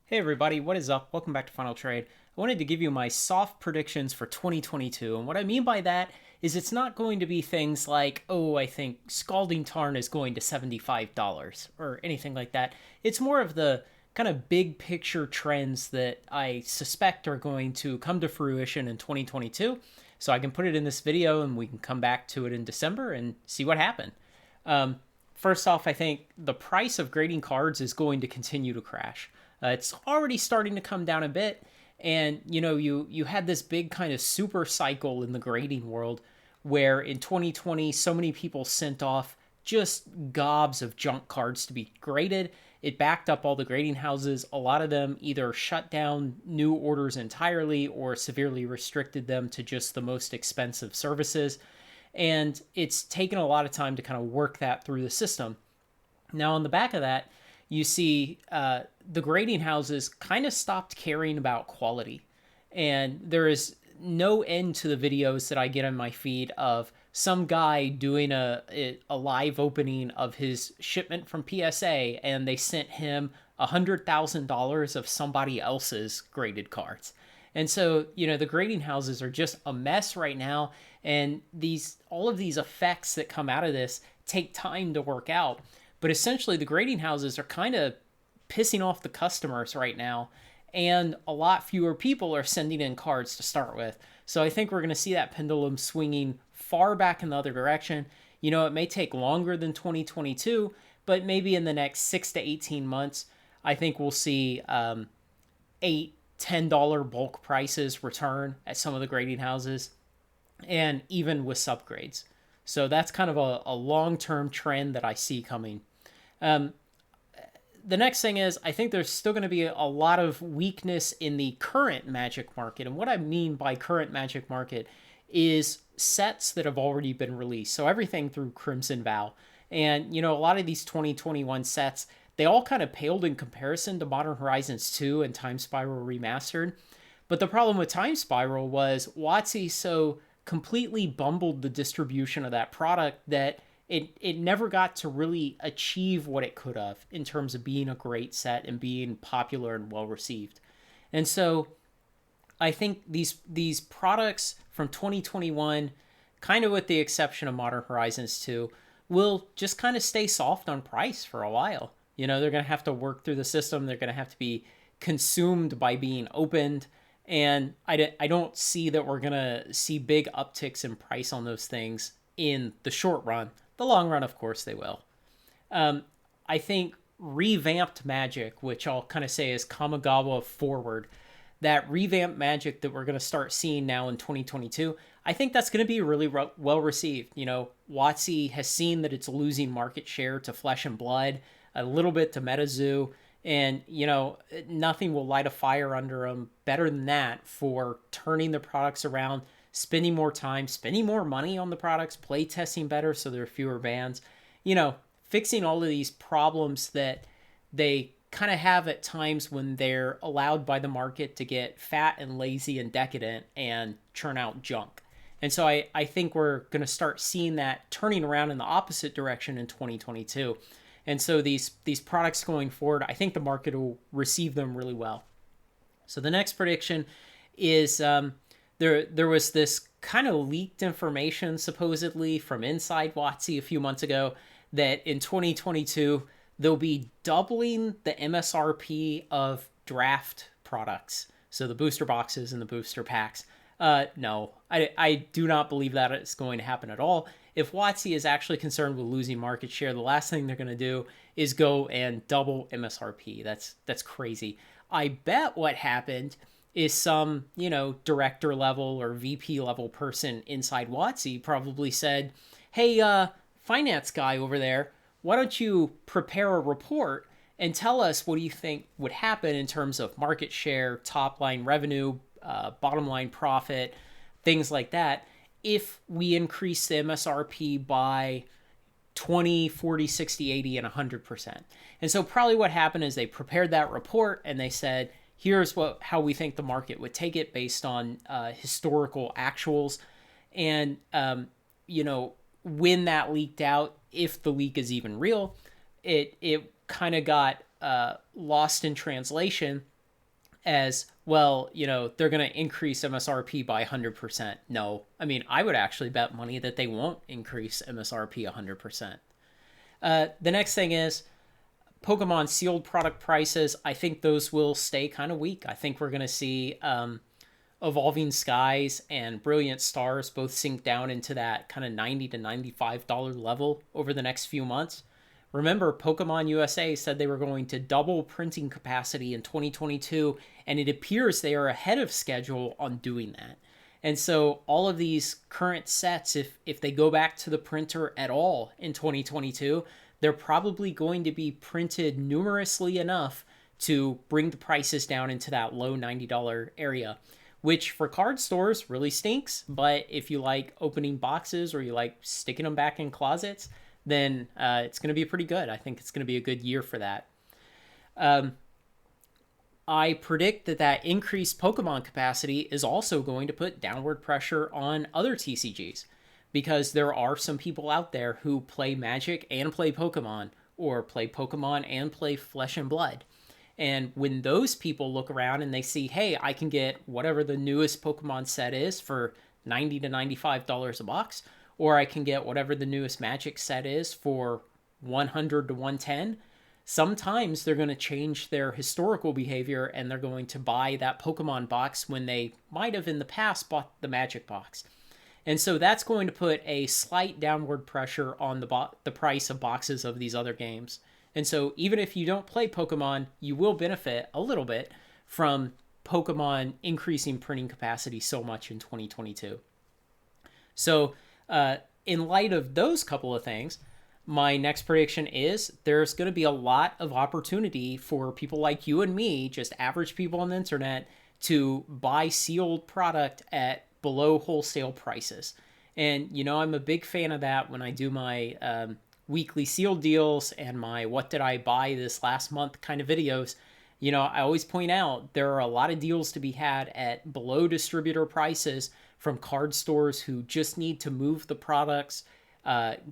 Hey everybody, what is up? Welcome back to Final Trade. I wanted to give you my soft predictions for 2022, and what I mean by that is it's not going to be things like, oh, I think Scalding Tarn is going to $75 or anything like that. It's more of the kind of big picture trends that I suspect are going to come to fruition in 2022. So I can put it in this video and we can come back to it in December and see what happened. First off, I think the price of grading cards is going to continue to crash. It's already starting to come down a bit, and you had this big kind of super cycle in the grading world, where in 2020 so many people sent off just gobs of junk cards to be graded. It backed up all the grading houses. A lot of them either shut down new orders entirely or severely restricted them to just the most expensive services. And it's taken a lot of time to kind of work that through the system. Now, on the back of that, you see the grading houses kind of stopped caring about quality. And there is no end to the videos that I get on my feed of some guy doing a live opening of his shipment from PSA, and they sent him $100,000 of somebody else's graded cards. And so, the grading houses are just a mess right now, and all of these effects that come out of this take time to work out. But essentially, the grading houses are kind of pissing off the customers right now, and a lot fewer people are sending in cards to start with. So I think we're going to see that pendulum swinging far back in the other direction. It may take longer than 2022, but maybe in the next 6 to 18 months, I think we'll see $8-10 bulk prices return at some of the grading houses, and even with subgrades. So that's kind of a long-term trend that I see coming. The next thing is, I think there's still going to be a lot of weakness in the current Magic market. And what I mean by current Magic market is sets that have already been released. So everything through Crimson Vow. And, a lot of these 2021 sets, they all kind of paled in comparison to Modern Horizons 2 and Time Spiral Remastered. But the problem with Time Spiral was WotC so completely bumbled the distribution of that product that it never got to really achieve what it could have in terms of being a great set and being popular and well received. And so I think these products from 2021, kind of with the exception of Modern Horizons 2, will just kind of stay soft on price for a while. They're going to have to work through the system. They're going to have to be consumed by being opened. And I don't see that we're going to see big upticks in price on those things in the short run. The long run, of course, they will. I think revamped Magic, which I'll kind of say is Kamigawa forward, that revamped Magic that we're going to start seeing now in 2022, I think that's going to be really well received. WotC has seen that it's losing market share to Flesh and Blood, a little bit to MetaZoo, and, nothing will light a fire under them better than that for turning the products around, spending more time, spending more money on the products, play testing better so there are fewer bans, fixing all of these problems that they kind of have at times when they're allowed by the market to get fat and lazy and decadent and churn out junk. And so I think we're going to start seeing that turning around in the opposite direction in 2022. And so these products going forward, I think the market will receive them really well. So the next prediction is there was this kind of leaked information supposedly from inside WotC a few months ago that in 2022 they'll be doubling the MSRP of draft products, so the booster boxes and the booster packs. No, I do not believe that it's going to happen at all. If WotC is actually concerned with losing market share, the last thing they're going to do is go and double MSRP. That's crazy. I bet what happened is some, director level or VP level person inside WotC probably said, hey, finance guy over there, why don't you prepare a report and tell us what do you think would happen in terms of market share, top line revenue, bottom line profit, things like that, if we increase the MSRP by 20, 40, 60, 80, and 100%. And so probably what happened is they prepared that report and they said, here's how we think the market would take it based on historical actuals. And, when that leaked out, if the leak is even real, it kind of got lost in translation as well, they're going to increase MSRP by 100%. No, I mean, I would actually bet money that they won't increase MSRP 100%. The next thing is Pokemon sealed product prices. I think those will stay kind of weak. I think we're going to see Evolving Skies and Brilliant Stars both sink down into that kind of $90 to $95 level over the next few months. Remember, Pokemon USA said they were going to double printing capacity in 2022, and it appears they are ahead of schedule on doing that. And so all of these current sets, if they go back to the printer at all in 2022, they're probably going to be printed numerously enough to bring the prices down into that low $90 area, which for card stores really stinks. But if you like opening boxes or you like sticking them back in closets, then it's going to be pretty good. I think it's going to be a good year for that. I predict that increased Pokemon capacity is also going to put downward pressure on other TCGs, because there are some people out there who play Magic and play Pokemon, or play Pokemon and play Flesh and Blood. And when those people look around and they see, hey, I can get whatever the newest Pokemon set is for $90 to $95 a box, or I can get whatever the newest Magic set is for $100 to $110, sometimes they're going to change their historical behavior and they're going to buy that Pokemon box when they might have in the past bought the Magic box. And so that's going to put a slight downward pressure on the price of boxes of these other games. And so even if you don't play Pokemon, you will benefit a little bit from Pokemon increasing printing capacity so much in 2022. So in light of those couple of things, my next prediction is there's going to be a lot of opportunity for people like you and me, just average people on the internet, to buy sealed product at below wholesale prices. And, I'm a big fan of that when I do my weekly sealed deals and my what did I buy this last month kind of videos. I always point out there are a lot of deals to be had at below distributor prices from card stores who just need to move the products,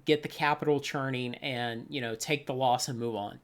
get the capital churning, and take the loss and move on.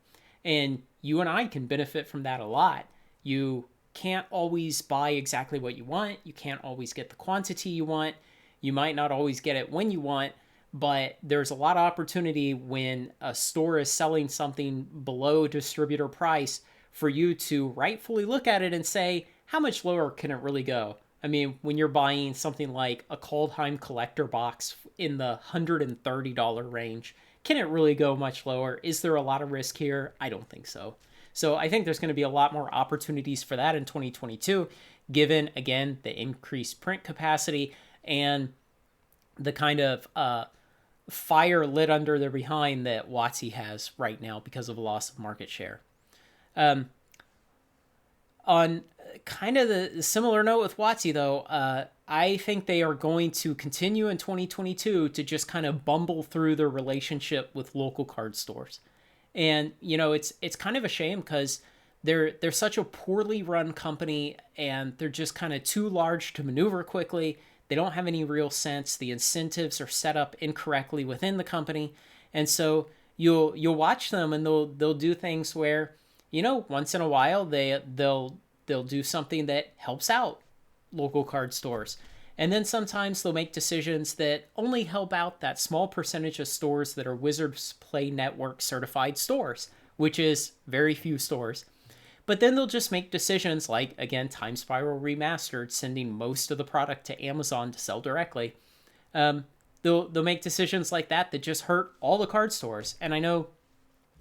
And you and I can benefit from that a lot. You can't always buy exactly what you want. You can't always get the quantity you want. You might not always get it when you want, but there's a lot of opportunity when a store is selling something below distributor price for you to rightfully look at it and say, how much lower can it really go? I mean, when you're buying something like a Kaldheim collector box in the $130 range, can it really go much lower? Is there a lot of risk here? I don't think so. So I think there's going to be a lot more opportunities for that in 2022, given, again, the increased print capacity and the kind of fire lit under their behind that WotC has right now because of a loss of market share. On kind of the similar note with WotC, though, I think they are going to continue in 2022 to just kind of bumble through their relationship with local card stores. And, it's kind of a shame because they're such a poorly run company and they're just kind of too large to maneuver quickly. They don't have any real sense. The incentives are set up incorrectly within the company. And so you'll watch them and they'll do things where, once in a while they'll do something that helps out local card stores. And then sometimes they'll make decisions that only help out that small percentage of stores that are Wizards Play Network certified stores, which is very few stores. But then they'll just make decisions like, again, Time Spiral Remastered, sending most of the product to Amazon to sell directly. They'll make decisions like that just hurt all the card stores. And I know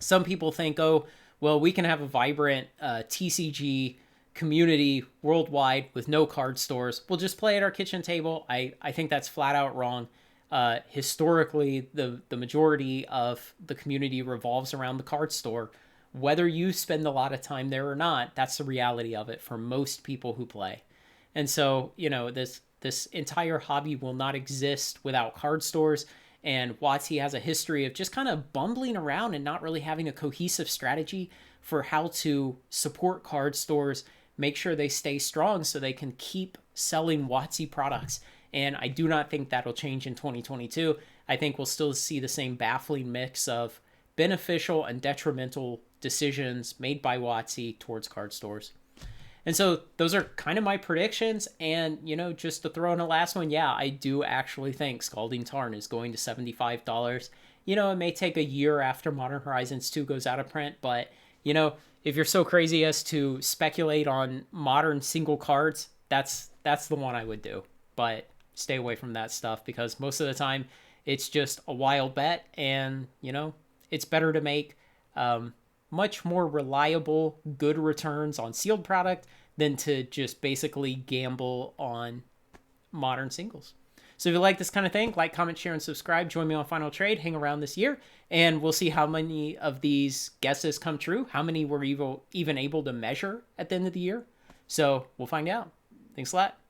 some people think, oh, well, we can have a vibrant TCG community worldwide with no card stores. We'll just play at our kitchen table. I think that's flat out wrong. Historically, the majority of the community revolves around the card store. Whether you spend a lot of time there or not, that's the reality of it for most people who play. And so, this entire hobby will not exist without card stores. And WotC has a history of just kind of bumbling around and not really having a cohesive strategy for how to support card stores, make sure they stay strong so they can keep selling WotC products. And I do not think that'll change in 2022. I think we'll still see the same baffling mix of beneficial and detrimental decisions made by WotC towards card stores. And so those are kind of my predictions. And, just to throw in a last one, yeah, I do actually think Scalding Tarn is going to $75. It may take a year after Modern Horizons 2 goes out of print, but, if you're so crazy as to speculate on modern single cards, that's the one I would do. But stay away from that stuff because most of the time it's just a wild bet, and it's better to make much more reliable, good returns on sealed product than to just basically gamble on modern singles. So if you like this kind of thing, like, comment, share, and subscribe. Join me on Final Trade. Hang around this year, and we'll see how many of these guesses come true, how many we're even able to measure at the end of the year. So we'll find out. Thanks a lot.